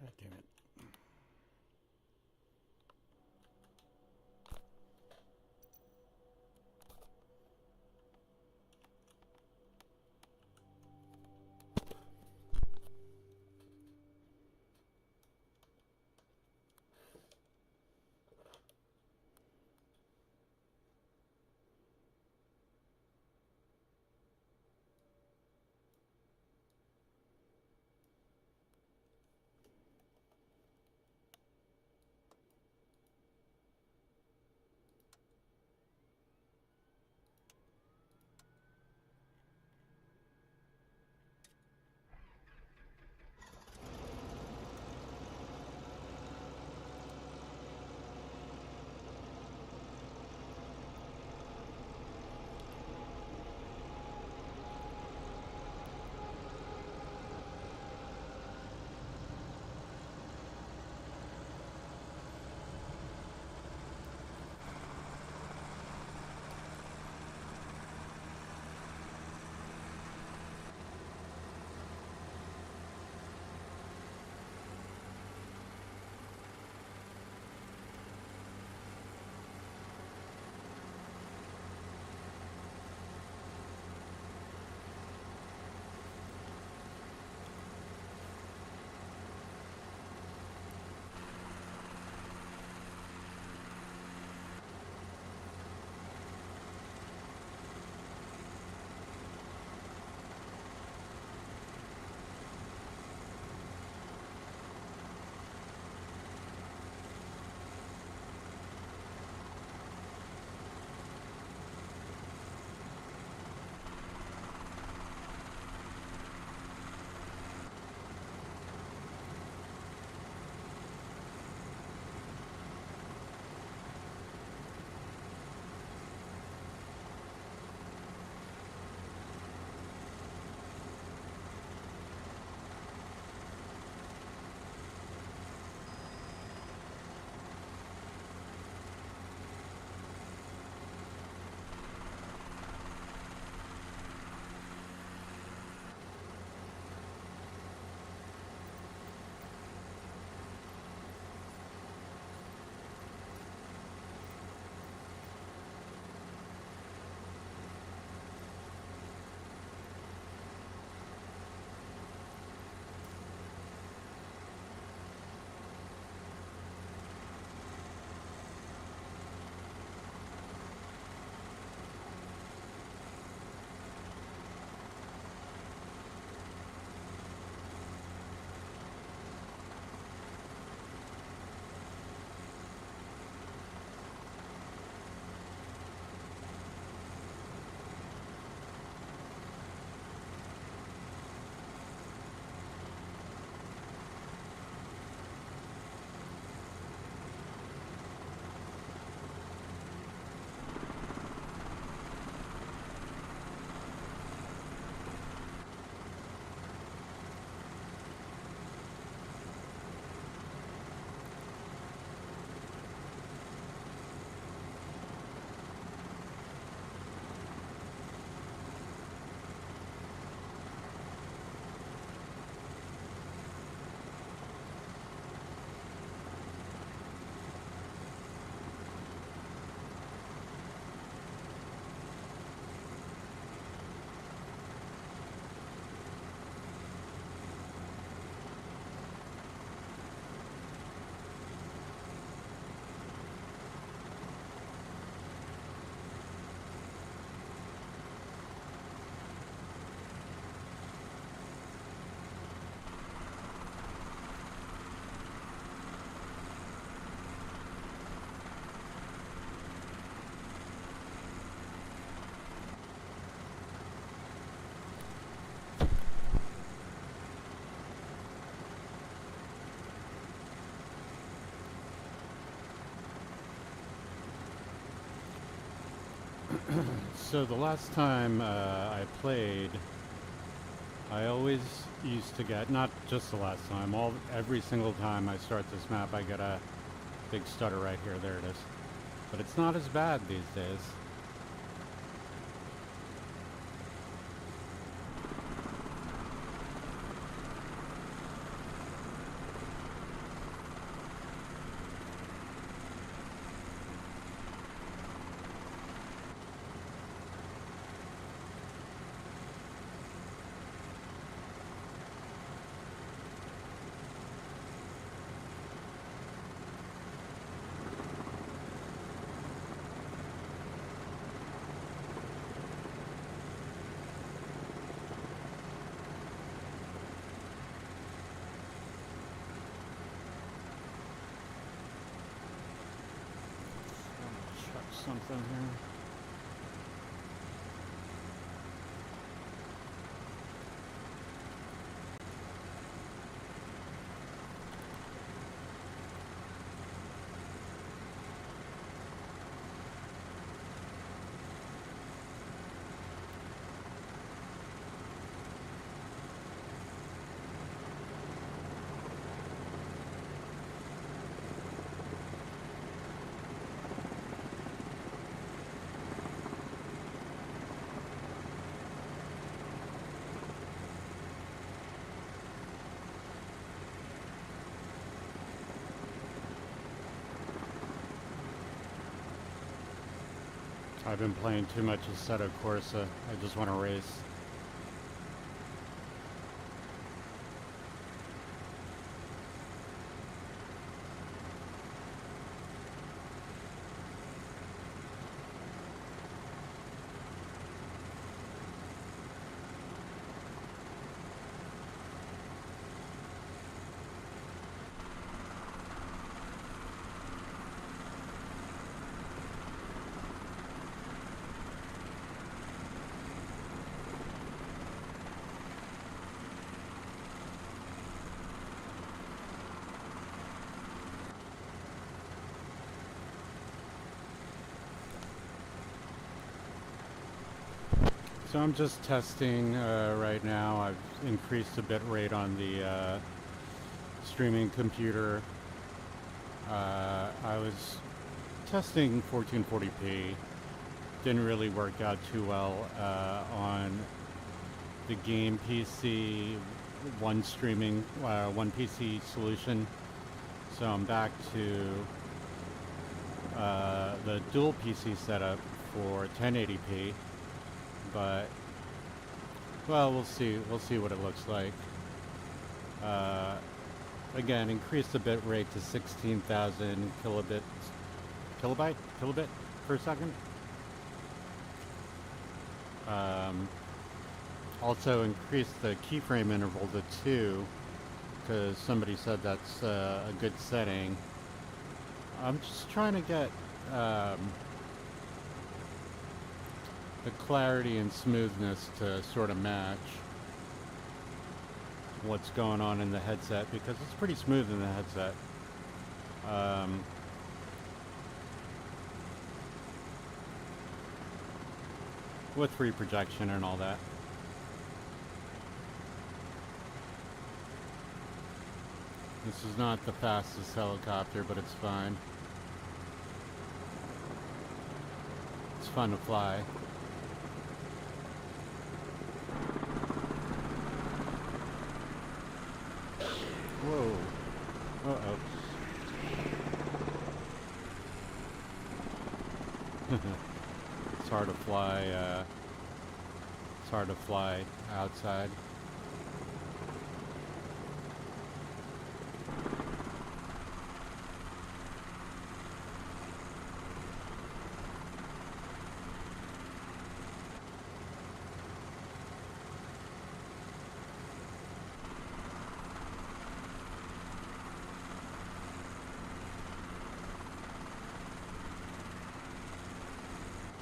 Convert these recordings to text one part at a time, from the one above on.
God damn it. So the last time I played, I always used to get, not just the last time, every single time I start this map I get a big stutter right here. There it is. But it's not as bad these days. something here. I've been playing too much Assetto Corsa. I just want to race. So I'm just testing right now. I've increased the bit rate on the streaming computer. I was testing 1440p. Didn't really work out too well on the game PC, one streaming, one PC solution. So I'm back to the dual PC setup for 1080p. But well, we'll see. We'll see what it looks like. Again, increase the bit rate to 16,000 kilobit per second. Also increase the keyframe interval to 2, because somebody said that's a good setting. I'm just trying to get the clarity and smoothness to sort of match what's going on in the headset, because it's pretty smooth in the headset. With free projection and all that. This is not the fastest helicopter, but it's fine. It's fun to fly. Whoa. Uh-oh. It's hard to fly, it's hard to fly outside.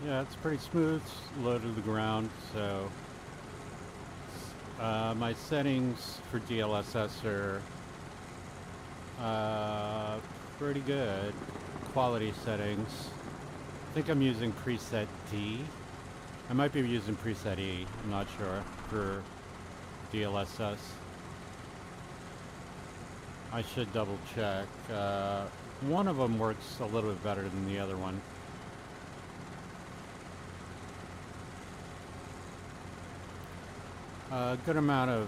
Yeah, it's pretty smooth, low to the ground, so my settings for DLSS are pretty good. Quality settings. I think I'm using preset D. I might be using preset E, I'm not sure, for DLSS. I should double check. One of them works a little bit better than the other one. A good amount of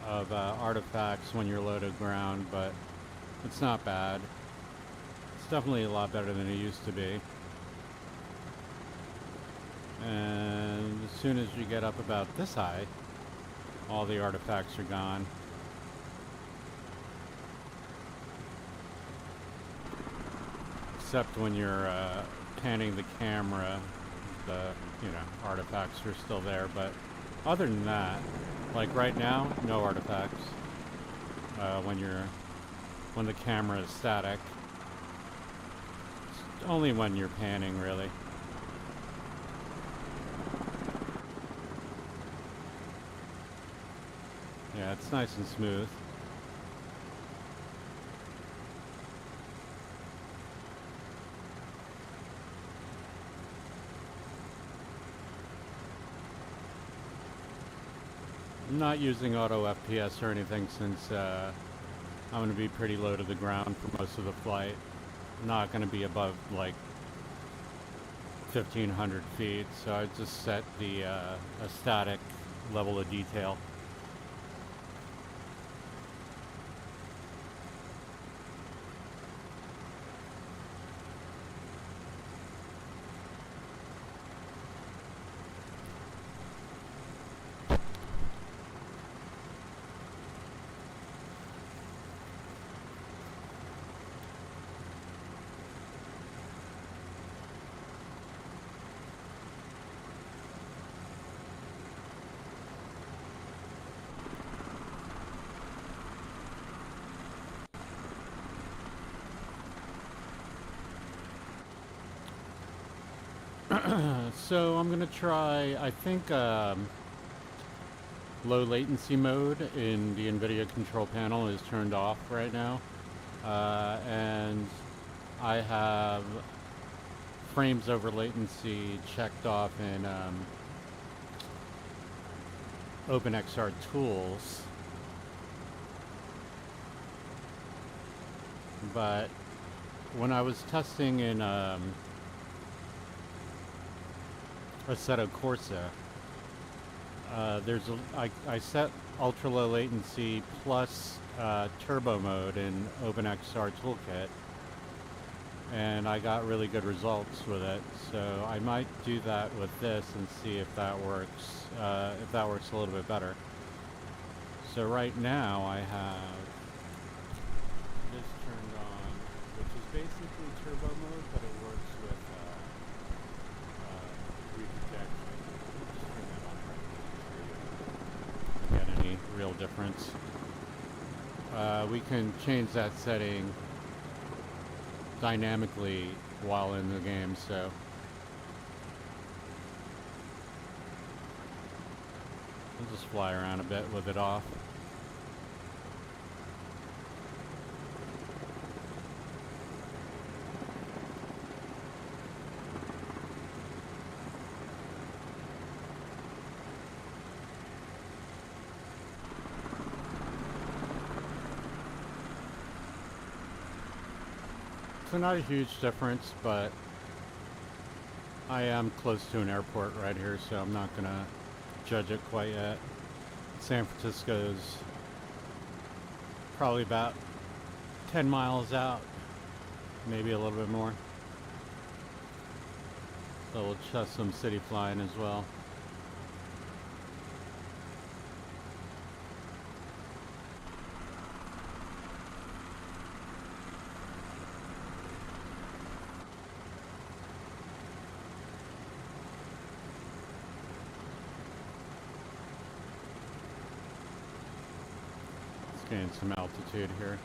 artifacts when you're low to ground, but it's not bad. It's definitely a lot better than it used to be. And as soon as you get up about this high, all the artifacts are gone. Except when you're panning the camera, the artifacts are still there, but other than that, like right now, no artifacts when you're when the camera is static. It's only when you're panning, really. Yeah, it's nice and smooth. I'm not using auto FPS or anything since I'm going to be pretty low to the ground for most of the flight. Not going to be above like 1,500 feet, so I just set the a static level of detail. So I'm gonna try, I think, low latency mode in the NVIDIA control panel is turned off right now. And I have frames over latency checked off in OpenXR tools. But when I was testing in Assetto Corsa, I set ultra low latency plus turbo mode in OpenXR Toolkit, and I got really good results with it. So I might do that with this and see if that works. If that works a little bit better. So right now I have this turned on, which is basically turbo mode, but it works with reprojection. Just turn that on right now to get any real difference. We can change that setting dynamically while in the game, so I'll just fly around a bit with it off. So not a huge difference, but I am close to an airport right here, so I'm not gonna judge it quite yet. San Francisco's probably about 10 miles out, maybe a little bit more. So we'll test some city flying as well. Gain some altitude here.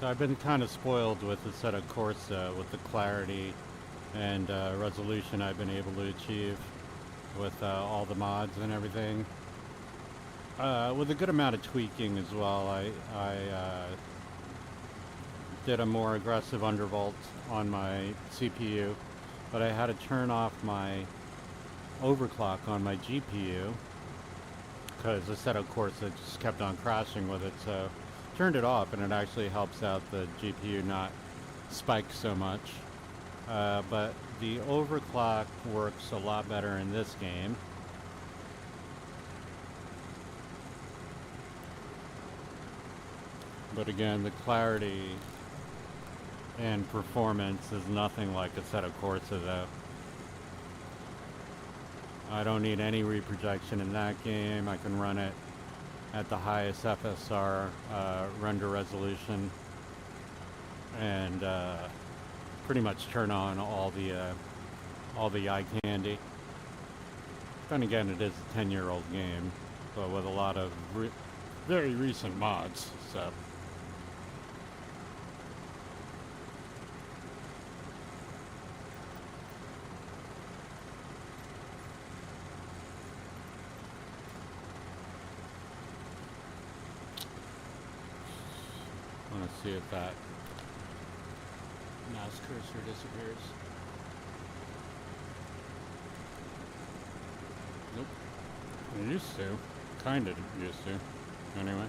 So I've been kind of spoiled with Assetto Corsa, with the clarity and resolution I've been able to achieve with all the mods and everything. With a good amount of tweaking as well. I did a more aggressive undervolt on my CPU, but I had to turn off my overclock on my GPU because Assetto Corsa just kept on crashing with it. So turned it off, and it actually helps out the GPU not spike so much. But the overclock works a lot better in this game. But again, the clarity and performance is nothing like a set of Corsa though. I don't need any reprojection in that game. I can run it at the highest FSR render resolution and pretty much turn on all the eye candy. Then again, it is a 10-year-old game, but with a lot of very recent mods. So. I want to see if that mouse cursor disappears. Nope. It used to. Kind of used to. Anyway.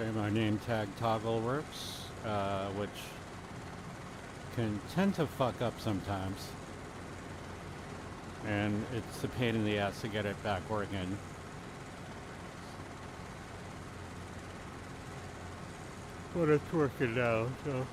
Okay, my name tag toggle works, which can tend to fuck up sometimes. And it's a pain in the ass to get it back working. But it's working now, so.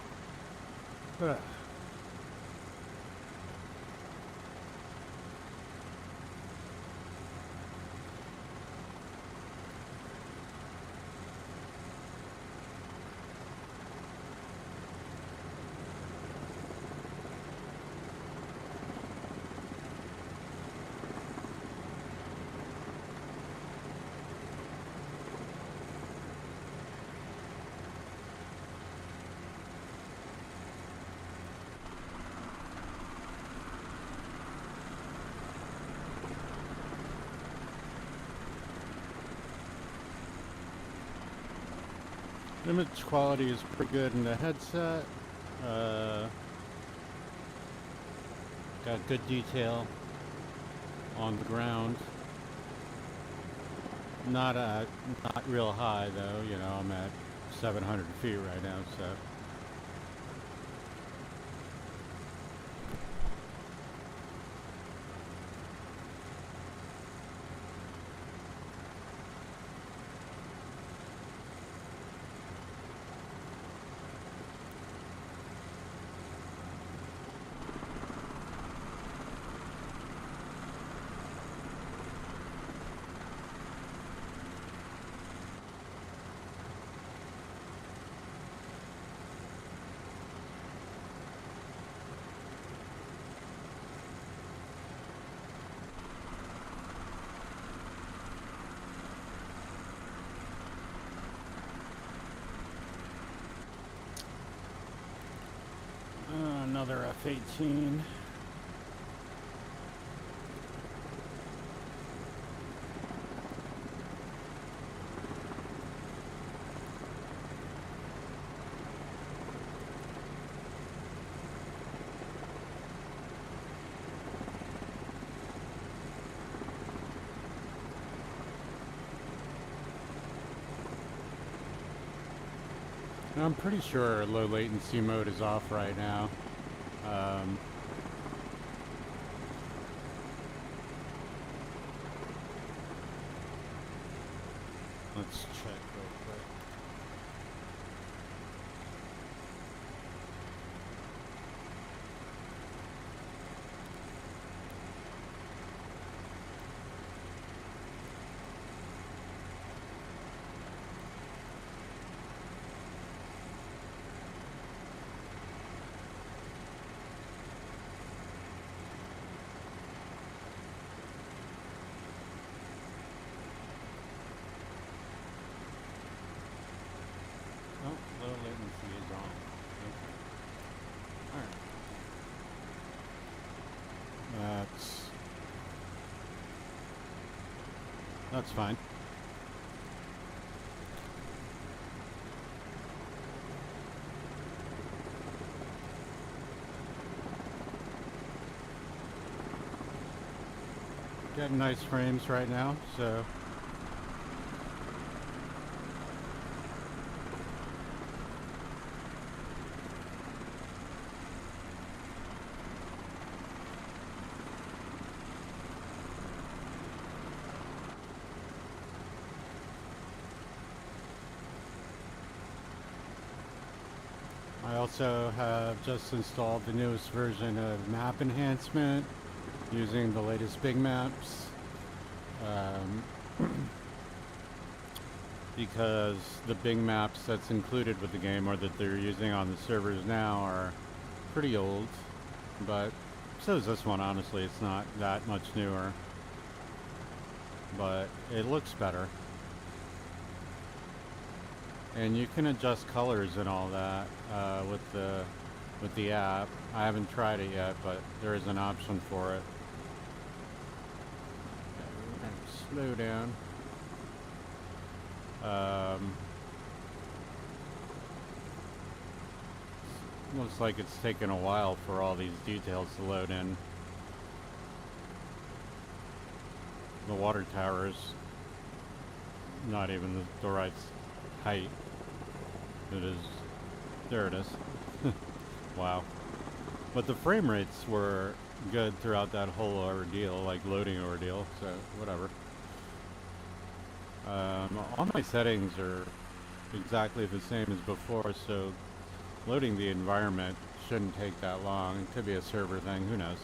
Image quality is pretty good in the headset. Got good detail on the ground. Not real high though. You know, I'm at 700 feet right now, so. Another F-18. I'm pretty sure low latency mode is off right now. Let's check real quick. That's fine. Getting nice frames right now, so I also have just installed the newest version of Map Enhancement using the latest Bing Maps. Um, because the Bing Maps that's included with the game or that they're using on the servers now are pretty old, but so is this one. Honestly, it's not that much newer, but it looks better. And you can adjust colors and all that with the app. I haven't tried it yet, but there is an option for it. Okay, slow down. Looks like it's taken a while for all these details to load in. The water tower's not even the right height. It is. There it is. Wow. But the frame rates were good throughout that whole ordeal, like loading ordeal, so whatever. All my settings are exactly the same as before, so loading the environment shouldn't take that long. It could be a server thing, who knows.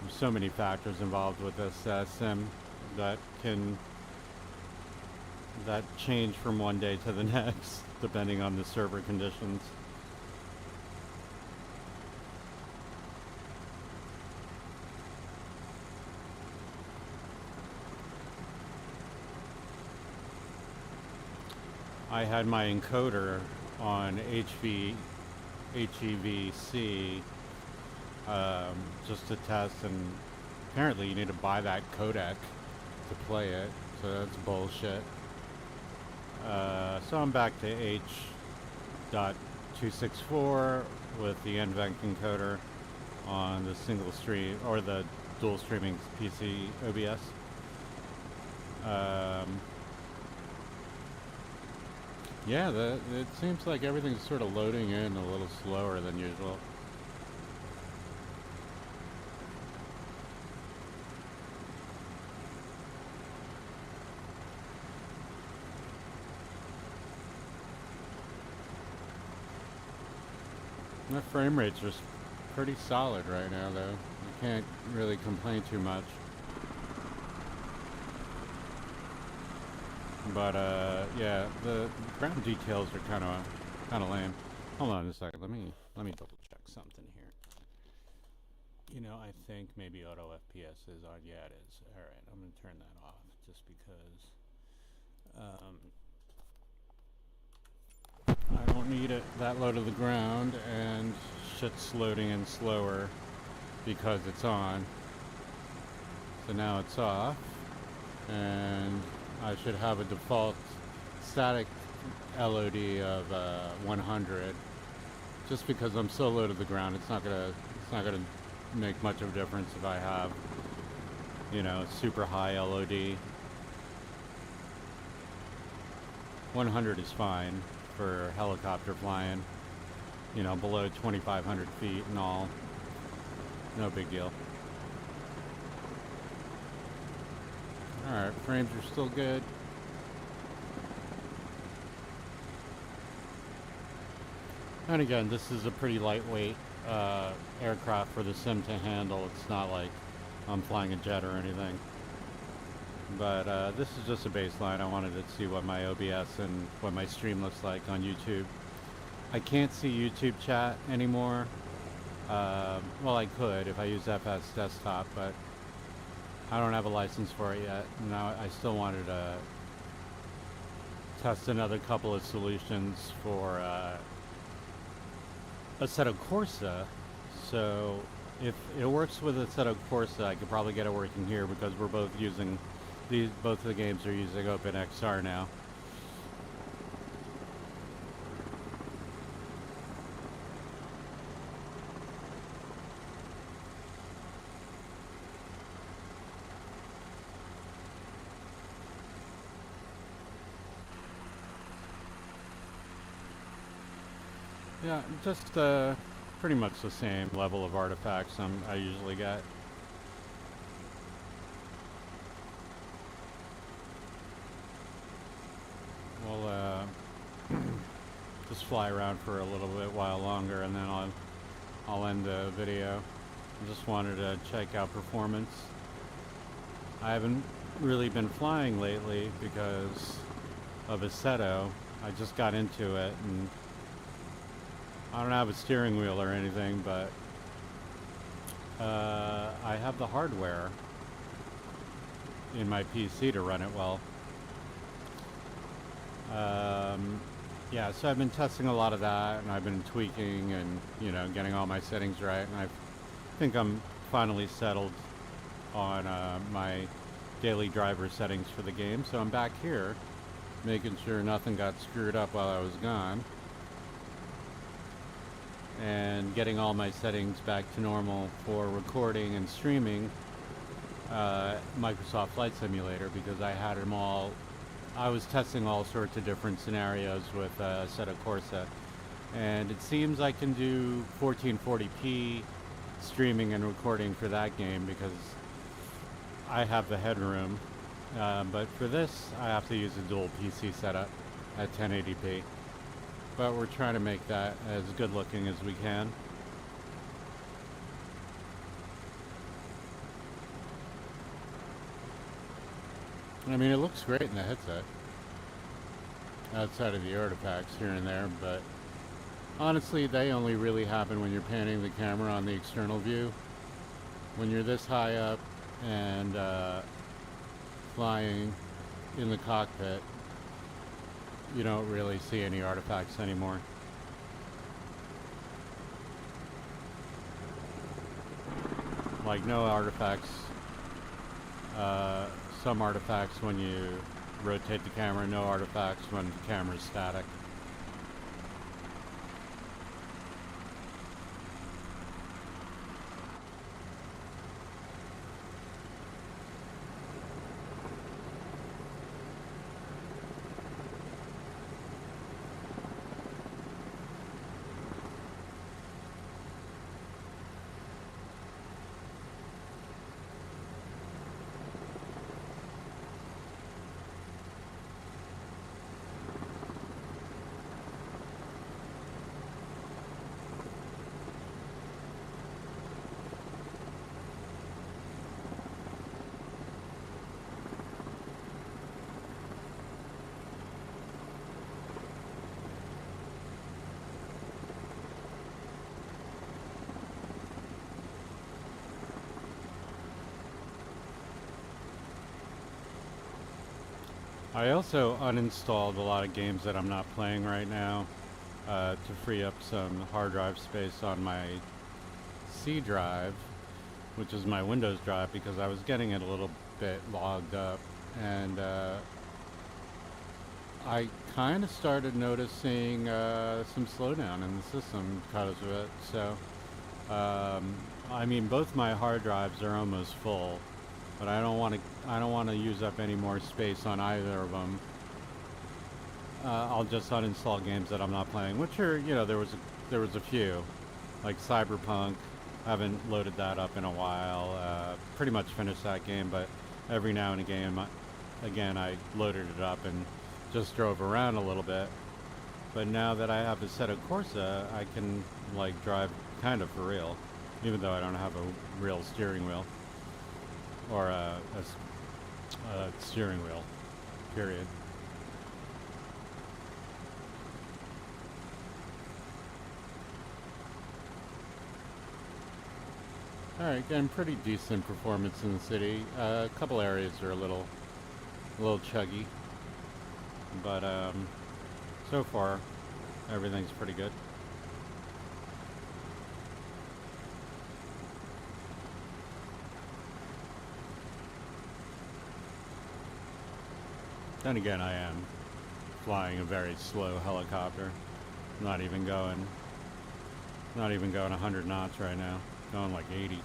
There's so many factors involved with this sim that change from one day to the next, depending on the server conditions. I had my encoder on HEVC just to test, and apparently you need to buy that codec to play it, so that's bullshit. So I'm back to H.264 with the NVENC encoder on the single stream or the dual streaming PC OBS. Yeah, it seems like everything's sort of loading in a little slower than usual. My frame rate's just pretty solid right now, though. You can't really complain too much. But yeah, the ground details are kind of lame. Hold on a second. Let me double check something here. You know, I think maybe auto FPS is on. Yeah, it is. All right, I'm gonna turn that off just because I don't need it that low to the ground, and shit's loading in slower because it's on. So now it's off, and I should have a default static LOD of 100. Just because I'm so low to the ground, it's not gonna make much of a difference if I have, you know, super high LOD. 100 is fine for helicopter flying, you know, below 2,500 feet and all. No big deal. Alright, frames are still good. And again, this is a pretty lightweight aircraft for the sim to handle. It's not like I'm flying a jet or anything. But this is just a baseline. I wanted to see what my OBS and what my stream looks like on YouTube. I can't see YouTube chat anymore. Well, I could if I use FS Desktop, but I don't have a license for it yet. Now I still wanted to test another couple of solutions for Assetto Corsa. So if it works with Assetto Corsa, I could probably get it working here because we're both using these both of the games are using OpenXR now. Yeah, just pretty much the same level of artifacts I usually get. We'll just fly around for a little bit while longer, and then I'll end the video. I just wanted to check out performance. I haven't really been flying lately because of Assetto. I just got into it, and I don't have a steering wheel or anything, but I have the hardware in my PC to run it well. Yeah, so I've been testing a lot of that, and I've been tweaking and, you know, getting all my settings right, and I think I'm finally settled on my daily driver settings for the game. So I'm back here, making sure nothing got screwed up while I was gone, and getting all my settings back to normal for recording and streaming Microsoft Flight Simulator, because I had them all. I was testing all sorts of different scenarios with Assetto Corsa, and it seems I can do 1440p streaming and recording for that game because I have the headroom. But for this, I have to use a dual PC setup at 1080p. But we're trying to make that as good looking as we can. I mean, it looks great in the headset, outside of the artifacts here and there, but honestly, they only really happen when you're panning the camera on the external view. When you're this high up and flying in the cockpit, you don't really see any artifacts anymore. Like, no artifacts. Some artifacts when you rotate the camera, no artifacts when the camera's static. I also uninstalled a lot of games that I'm not playing right now to free up some hard drive space on my C drive, which is my Windows drive, because I was getting it a little bit logged up, and I kind of started noticing some slowdown in the system because of it. So, I mean, both my hard drives are almost full, but I don't want to use up any more space on either of them. I'll just uninstall games that I'm not playing, which are, you know, there was a few, like Cyberpunk. I haven't loaded that up in a while. Pretty much finished that game, but every now and again, I loaded it up and just drove around a little bit. But now that I have Assetto Corsa, I can like drive kind of for real, even though I don't have a real steering wheel or a steering wheel, period. Alright, getting pretty decent performance in the city. A couple areas are a little chuggy, but so far everything's pretty good. Then again, I am flying a very slow helicopter. Not even going 100 knots right now. Going like 80.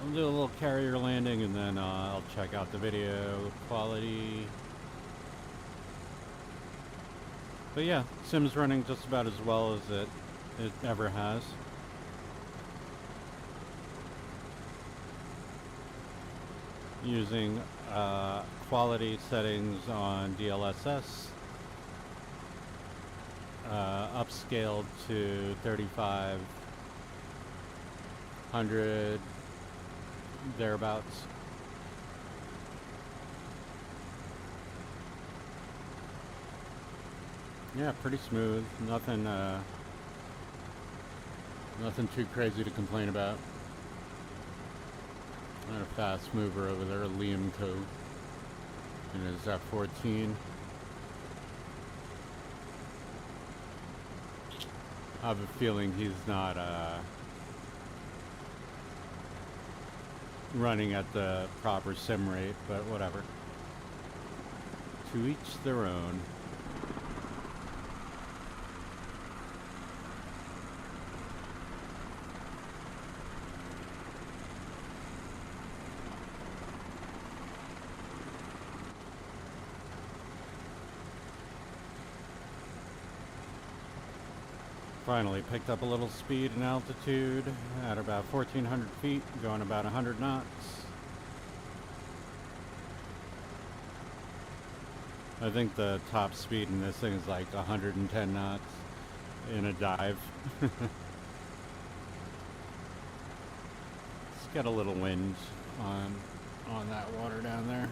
I'll do a little carrier landing and then I'll check out the video quality. But yeah, Sim's running just about as well as it ever has. Using quality settings on DLSS, upscaled to 3500 thereabouts. Yeah, pretty smooth. Nothing too crazy to complain about. And a fast mover over there, Liam Co. in his F-14. I have a feeling he's not running at the proper sim rate, but whatever. To each their own. Finally picked up a little speed and altitude at about 1,400 feet, going about 100 knots. I think the top speed in this thing is like 110 knots in a dive. It's got a little wind on that water down there.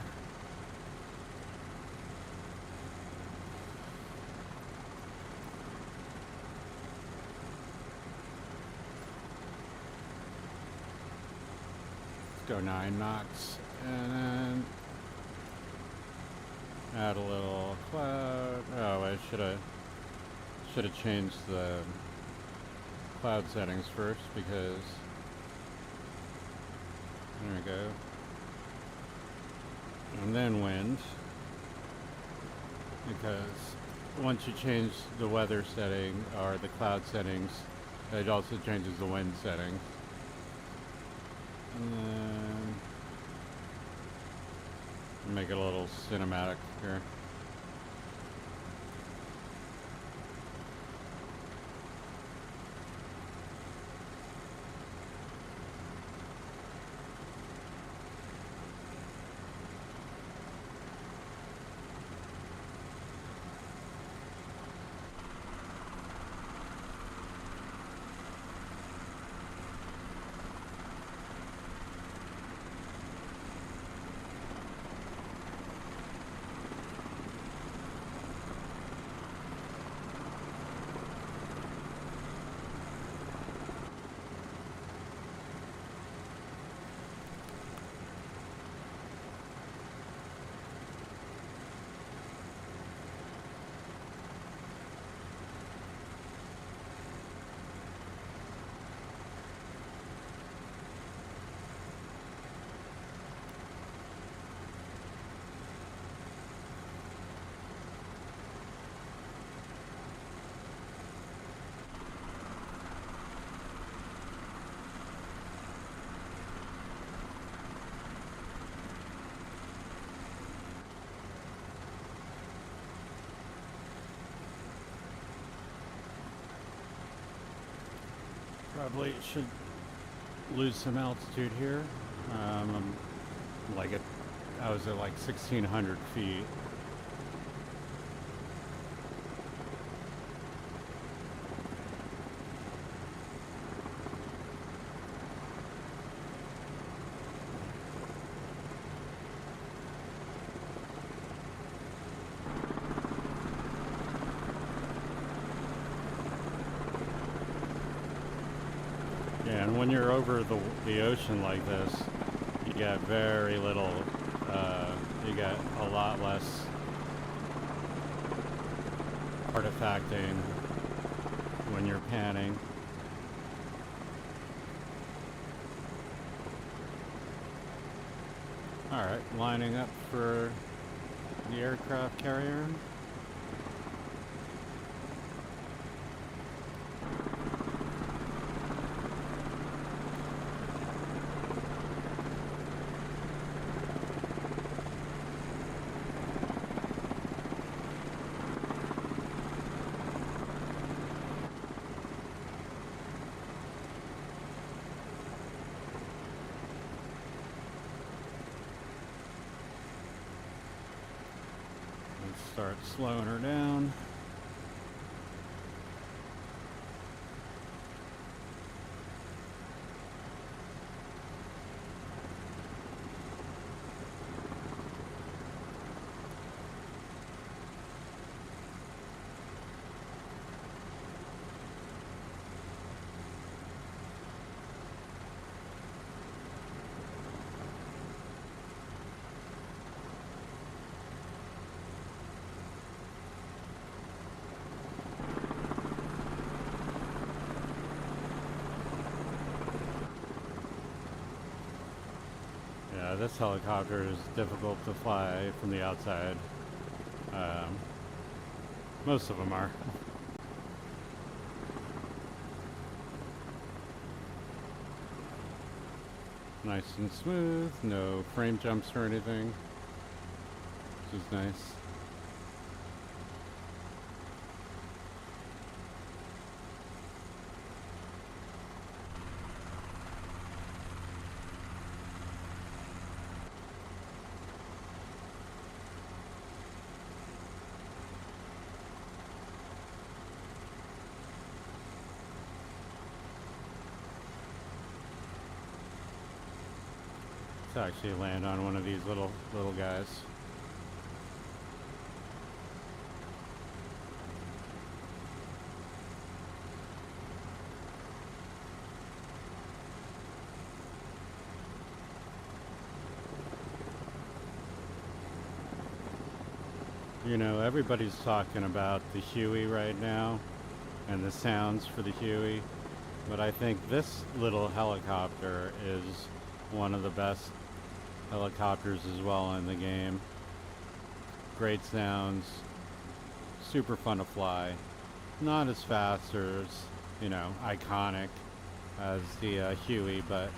Go 9 knots and then add a little cloud. Oh, I should have changed the cloud settings first, because there we go. And then wind, because once you change the weather setting or the cloud settings, it also changes the wind setting. And then make it a little cinematic here. Probably should lose some altitude here. I'm like I was at like 1,600 feet. Yeah, and when you're over the ocean like this, you get very little, you get a lot less artifacting when you're panning. Alright, lining up for the aircraft carrier. Start slowing her down. Yeah, this helicopter is difficult to fly from the outside. Most of them are. Nice and smooth, no frame jumps or anything, which is nice. To actually land on one of these little guys. You know, everybody's talking about the Huey right now and the sounds for the Huey, but I think this little helicopter is one of the best helicopters as well in the game. Great sounds, super fun to fly. Not as fast or as, you know, iconic as the Huey, but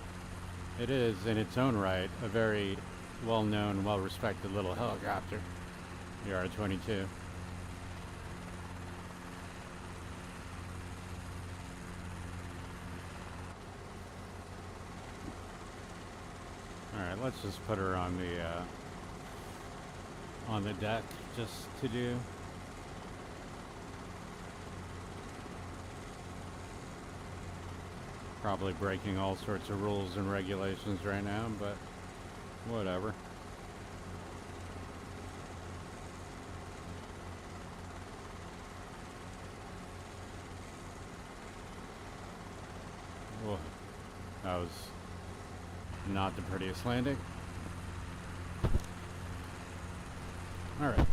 it is in its own right a very well-known, well-respected little helicopter, the R-22. Alright, let's just put her on the deck just to do. Probably breaking all sorts of rules and regulations right now, but whatever. Whoa, that was not the prettiest landing. All right.